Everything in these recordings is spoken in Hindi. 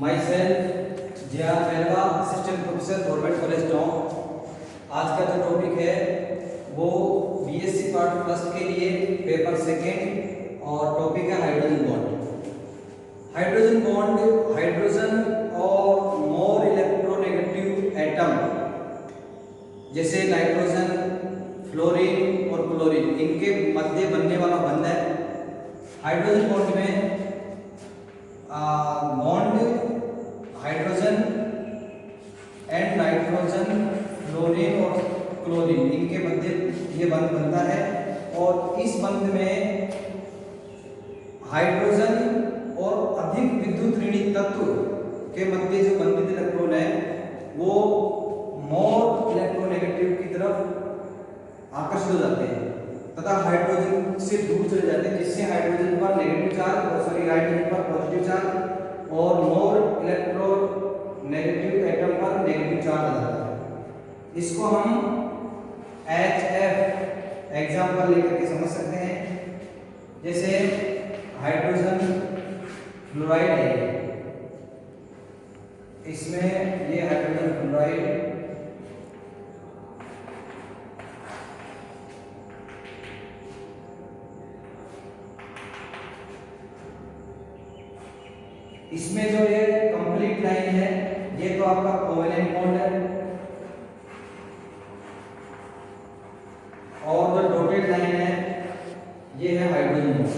माई सेल्फ जिया मेलवा, assistant professor government college town. आज का जो टॉपिक है वो बीएससी पार्ट फर्स्ट के लिए पेपर सेकेंड और टॉपिक है hydrogen bond. Hydrogen bond hydrogen और मोर इलेक्ट्रोनेगेटिव एटम जैसे नाइट्रोजन, फ्लोरीन और क्लोरीन इनके मध्य बनने वाला बंध है। हाइड्रोजन बॉन्ड में bond hydrogen and nitrogen, fluorine और क्लोरीन इनके मध्य ये बंध बनता है और इस बंध में हाइड्रोजन और अधिक विद्युत ऋणी तत्व के मध्य जो बंधित इलेक्ट्रॉन है वो मोर इलेक्ट्रोनेगेटिव की तरफ आकर्षित हो जाते हैं तथा हाइड्रोजन से दूर चले जाते हैं, जिससे हाइड्रोजन पर नेगेटिव चार्ज और हाइड्रोजन पर पॉजिटिव चार्ज और मोर इलेक्ट्रोनेगेटिव एटम पर नेगेटिव चार्ज आ जाता है। इसको हम HF एग्जांपल लेकर के समझ सकते हैं। जैसे हाइड्रोजन फ्लोराइड है, इसमें ये हाइड्रोजन फ्लोराइड इसमें जो ये कंप्लीट लाइन है ये तो आपका कोवेलेंट बॉन्ड है और जो डॉटेड लाइन है ये है hydrogen bond.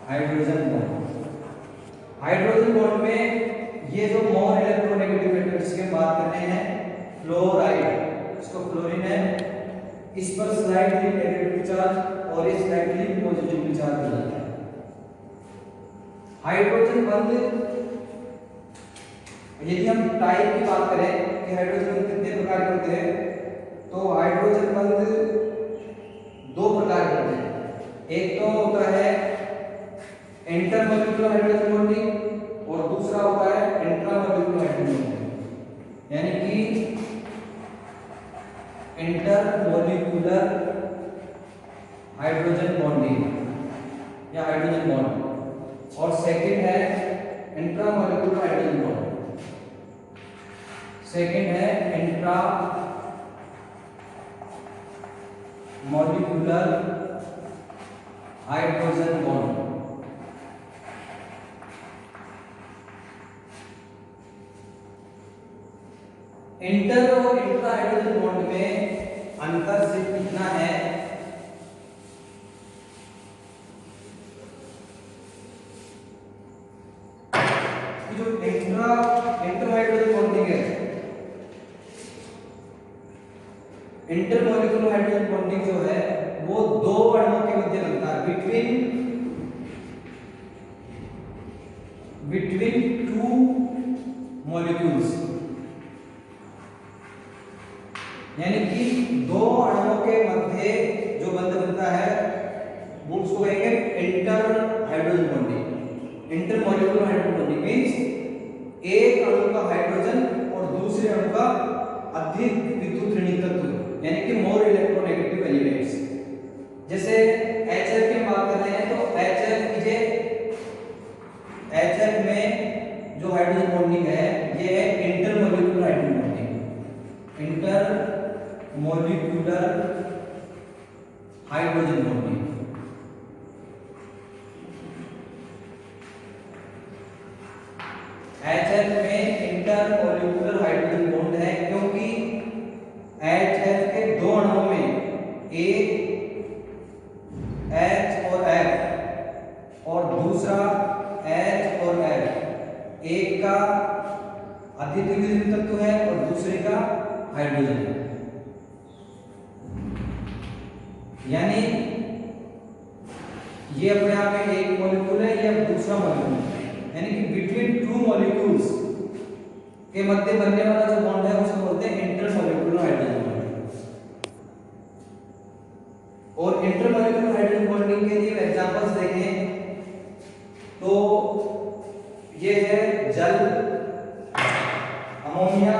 Hydrogen bond hydrogen bond में ये जो मोर इलेक्ट्रोनेगेटिव एटम जिसकी बात कर रहे हैं फ्लोराइड, इसको फ्लोरीन है, इस पर स्लाइटली नेगेटिव चार्ज और ये स्लाइटली पॉजिटिव चार्ज हो जाता है। हाइड्रोजन बंध यदि हम टाइप की बात करें कि हाइड्रोजन बंध कितने प्रकार के होते हैं तो हाइड्रोजन बंध दो प्रकार के होते हैं। एक तो होता है इंटरमॉलिक्यूलर हाइड्रोजन बॉन्डिंग और दूसरा होता है इंट्रामॉलिक्यूलर हाइड्रोजन बॉन्डिंग। यानी कि इंटरमॉलिक्यूलर हाइड्रोजन बॉन्डिंग या हाइड्रोजन बॉन्ड और सेकंड है इंट्रामॉलिक्यूलर हाइड्रोजन बॉन्ड। सेकंड है intra molecular hydrogen bond. Inter और इंट्रा हाइड्रोजन बॉन्ड में अंतर सिर्फ इतना है जो इंट्रा हाइड्रोजन बॉन्डिंग है, इंटरमॉलिक्यूलर हाइड्रोजन बॉन्डिंग जो है वो दो अणुओं के मध्य बनता है बिटवीन टू मॉलिक्यूल्स। यानी कि दो अणुओं के मध्य जो बंध बनता है वो उसको कहेंगे inter hydrogen bonding. Intermolecular hydrogen bonding means एक अणु का हाइड्रोजन और दूसरे अणु का अधिक विद्युत ऋणी तत्व यानी कि मोर इलेक्ट्रोनेगेटिव एलिमेंट्स। जैसे HF की बात कर रहे हैं तो HF में जो हाइड्रोजन बॉन्डिंग है ये है intermolecular hydrogen bonding. Intermolecular hydrogen bonding HF में इंटरमॉलिक्यूलर हाइड्रोजन बॉन्ड है क्योंकि HF के दो अणुओं में एक H और F और दूसरा H और F, एक का अधिक विद्युत तत्व है और दूसरे का हाइड्रोजन है। यानी ये अपने आप में एक मॉलिक्यूल है या दूसरा मॉलिक्यूल है। यानी कि बिटवीन टू मॉलिक्यूल्स के मध्य बनने वाला जो बॉन्ड है उसको बोलते हैं इंटरमॉलिक्यूलर हाइड्रोजन बॉन्ड। और इंटरमॉलिक्यूलर हाइड्रोजन बॉन्डिंग के लिए एग्जांपल्स देखें तो ये है जल, अमोनिया।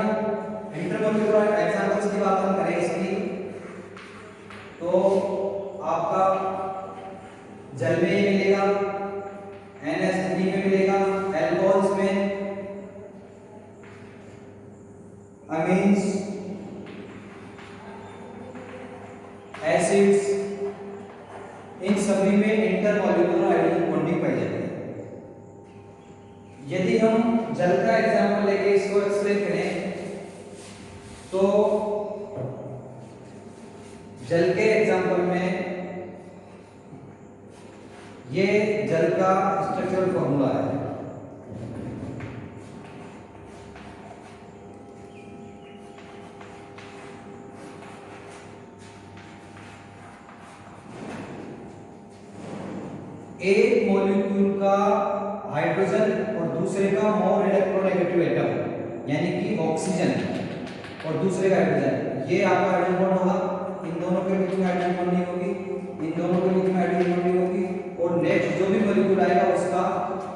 इंटरमॉलिक्यूलर एग्जांपल्स की बात हम करें इसकी तो आपका जल में ये मिलेगा, NH3 में मिलेगा, एल्कोहल्स में, अमीन्स, एसिड्स, इन सभी में इंटरमॉलिक्यूलर हाइड्रोजन बॉन्डिंग पाई जाती है। यदि हम जल का एग्जांपल लेके इसको एक्सप्लेन करें तो जल के एग्जांपल में ये जल का स्ट्रक्चरल फॉर्मूला है। एक मॉलिक्यूल का हाइड्रोजन और दूसरे का मोर इलेक्ट्रोनेगेटिव एटम यानी कि ऑक्सीजन और दूसरे का हाइड्रोजन, ये आपका हाइड्रोजन बॉन्ड होगा। इन दोनों के बीच में हाइड्रोजन बॉन्डिंग होगी, इन दोनों के बीच में हाइड्रोजन बॉन्डिंग होगी, और नेक्स्ट जो भी मॉलिक्यूल आएगा उसका,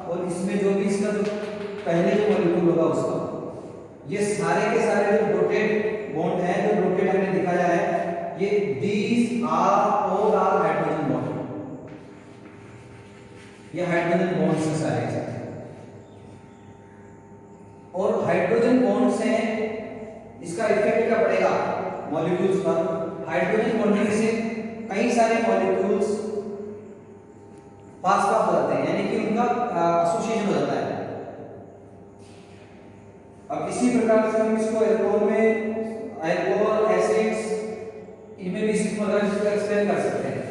और इसमें जो भी इसका जो पहले जो मॉलिक्यूल होगा उसका, ये सारे के सारे जो डॉटेड बॉन्ड हैं, जो डॉटेड हमने दिखाया है, ये these are all are hydrogen bond, ये हाइड्रोजन बॉन्ड से सारे हैं। और हाइड्रोजन बॉन्ड से इसका इफेक्ट क्या पड़ेगा मॉलिक्यूल्स पर? हाइड्रोजन बॉन्डिंग से कई सारे मॉलिक्यूल्स पास पास हो जाते हैं, यानी कि उनका एसोसिएशन हो जाता है। अब इसी प्रकार से हम इसको एल्कोहल में, अल्कोहल, एसिड्स, इनमें भी इसी प्रकार से एक्सप्लेन कर सकते हैं।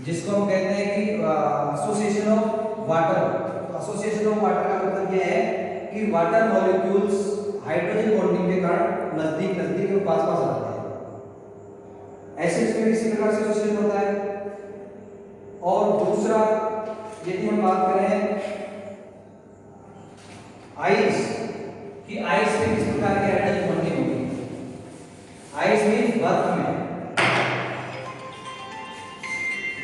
जिसको हम कहते हैं कि एसोसिएशन ऑफ वाटर। तो एसोसिएशन ऑफ वाटर का मतलब यह है कि वाटर मॉलिक्यूल्स हाइड्रोजन बॉन्डिंग के कारण नजदीक नजदीक और पास पास आते हैं। एसिड्स में इसी प्रकार से एसोसिएशन होता है। और दूसरा यदि हम बात करें आइस कि आइस में किस प्रकार की हाइड्रोजन बॉन्डिंग होगी? आइस मींस बर्फ में,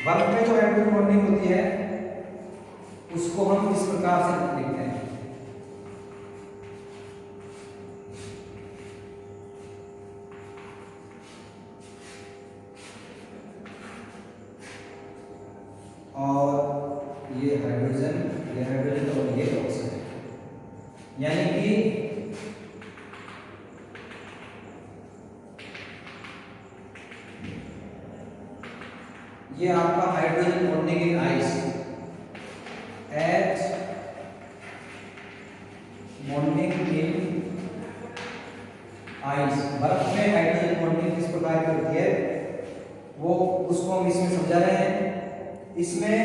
बर्फ में जो हाइड्रोजन बॉन्डिंग होती है उसको हम इस प्रकार से लिखते हैं। और ये हाइड्रोजन और ये ऑक्सीजन, यानी कि ये आपका hydrogen bonding in ice, H bonding in ice, बर्फ में हाइड्रोजन बॉन्डिंग किस प्रकार की होती है वो उसको हम इसमें समझा रहे हैं। इसमें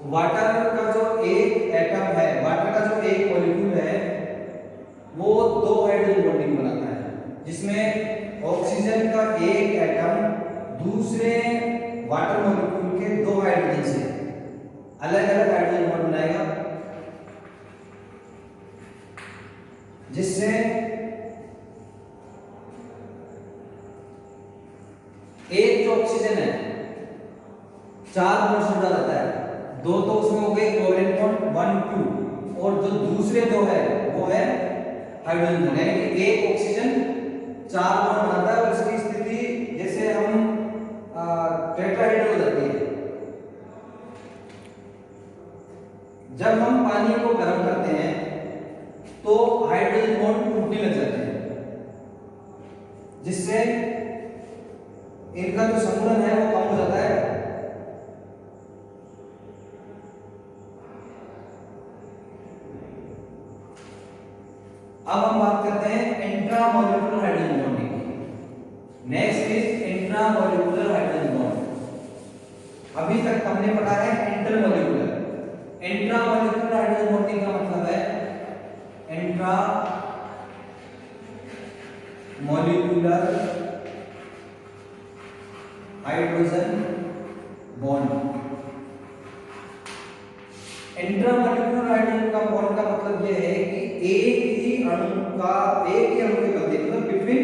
वाटर का जो एक एटम है, वाटर का जो एक मॉलिक्यूल है वो दो हाइड्रोजन बॉन्डिंग बनाता है, जिसमें ऑक्सीजन का एक एटम दूसरे वाटर मॉलिक्यूल के दो हाइड्रोजन से अलग अलग हाइड्रोजन बॉन्ड बनाएगा, जिससे एक जो ऑक्सीजन है 4 बॉन्ड जुड़ा रहता है, दो तो उसमें हो गए कोवेलेंट बॉन्ड 1 2, और जो दूसरे दो है वो है हाइड्रोजन बॉन्ड, यानी कि एक ऑक्सीजन 4 बॉन्ड बनाता है और इसकी स्थिति जैसे हम टेट्राहेड्रल हो जाती है। जब हम पानी को गर्म करते हैं तो हाइड्रोजन बॉन्ड टूटने लग जाते हैं, जिससे इनका जो संतुलन है वो कम हो जाता है। अब हम बात करते हैं इंट्रामॉलिक्यूलर हाइड्रोजन बॉन्डिंग की। Next is intramolecular hydrogen bond. अभी तक हमने पढ़ा है इंटरमॉलिक्यूलर। इंट्रामॉलिक्यूलर हाइड्रोजन बॉन्डिंग का मतलब है intra molecular hydrogen bond. Intramolecular hydrogen का बॉन्ड का मतलब यह है कि एक ही अणु के मध्य, मतलब बिटवीन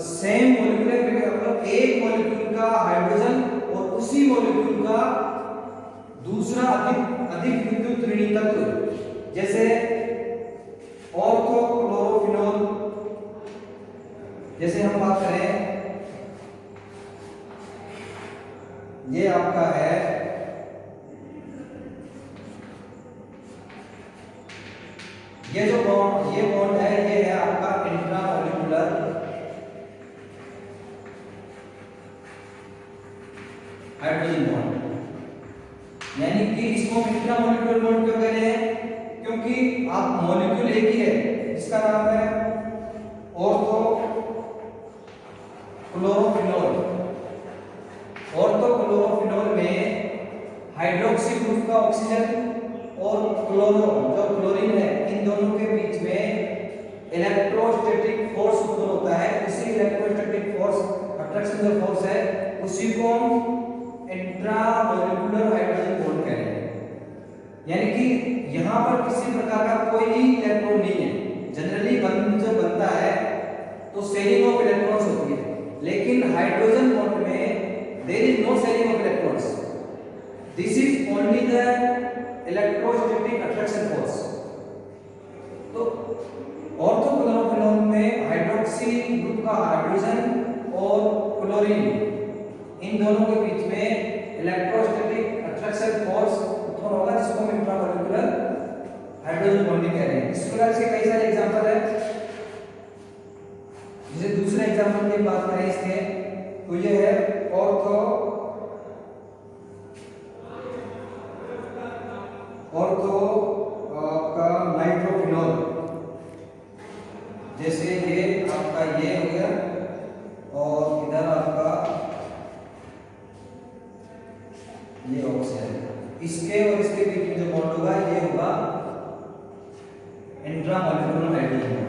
सेम मॉलिक्यूल, मतलब एक मॉलिक्यूल का हाइड्रोजन और उसी मॉलिक्यूल का दूसरा अधिक विद्युत ऋणात्मक तत्व, जैसे ऑर्थोक्लोरोफिनॉल जैसे हम बात करें, ये आपका है ये बॉन्ड है, ये है आपका इंट्रामॉलिक्यूलर हाइड्रोजन बॉन्ड। यानी कि इसको इंट्रामॉलिक्यूलर बॉन्ड क्यों कह रहे हैं? क्योंकि आप मॉलिक्यूल एक ही है जिसका नाम है ऑर्थो क्लोरोफिनॉल। ऑर्थो क्लोरोफिनॉल में हाइड्रोक्सी ग्रुप का ऑक्सीजन और क्लोरीन है, इन दोनों के बीच में इलेक्ट्रोस्टैटिक फोर्स उत्पन्न होता है। इसी इलेक्ट्रोस्टैटिक फोर्स, अट्रैक्शन जो फोर्स है, उसी को इंट्रामॉलिक्यूलर हाइड्रोजन बॉन्ड कह रहे हैं। यानी कि यहाँ पर किसी प्रकार का कोई इलेक्ट्रॉन नहीं है। जनरली बंद जो बनता है तो शेयरिंग ऑफ इलेक्ट्रॉन्स होती है, लेकिन हाइड्रोजन बॉन्ड में there is no sharing of electrons, this is only the electrostatic attraction force. तो ऑर्थो क्लोरोफिनॉल में हाइड्रोक्सी ग्रुप का हाइड्रोजन और क्लोरीन, इन दोनों के बीच में इलेक्ट्रोस्टैटिक अट्रैक्शन फोर्स उत्पन्न होगा, जिसको हम इंट्रामॉलिक्यूलर हाइड्रोजन बॉन्डिंग कह रहे हैं। इस प्रकार से कई सारे एग्जांपल है। जैसे दूसरे एग्जांपल की बात करें इसके, तो ये है ऑर्थो का नाइट्रोफिनॉल। जैसे ये आपका ये हो गया और इधर आपका ये ऑक्सीजन, इसके और इसके बीच में जो बॉन्ड होगा ये होगा इंट्रामॉलिक्यूलर हाइड्रोजन।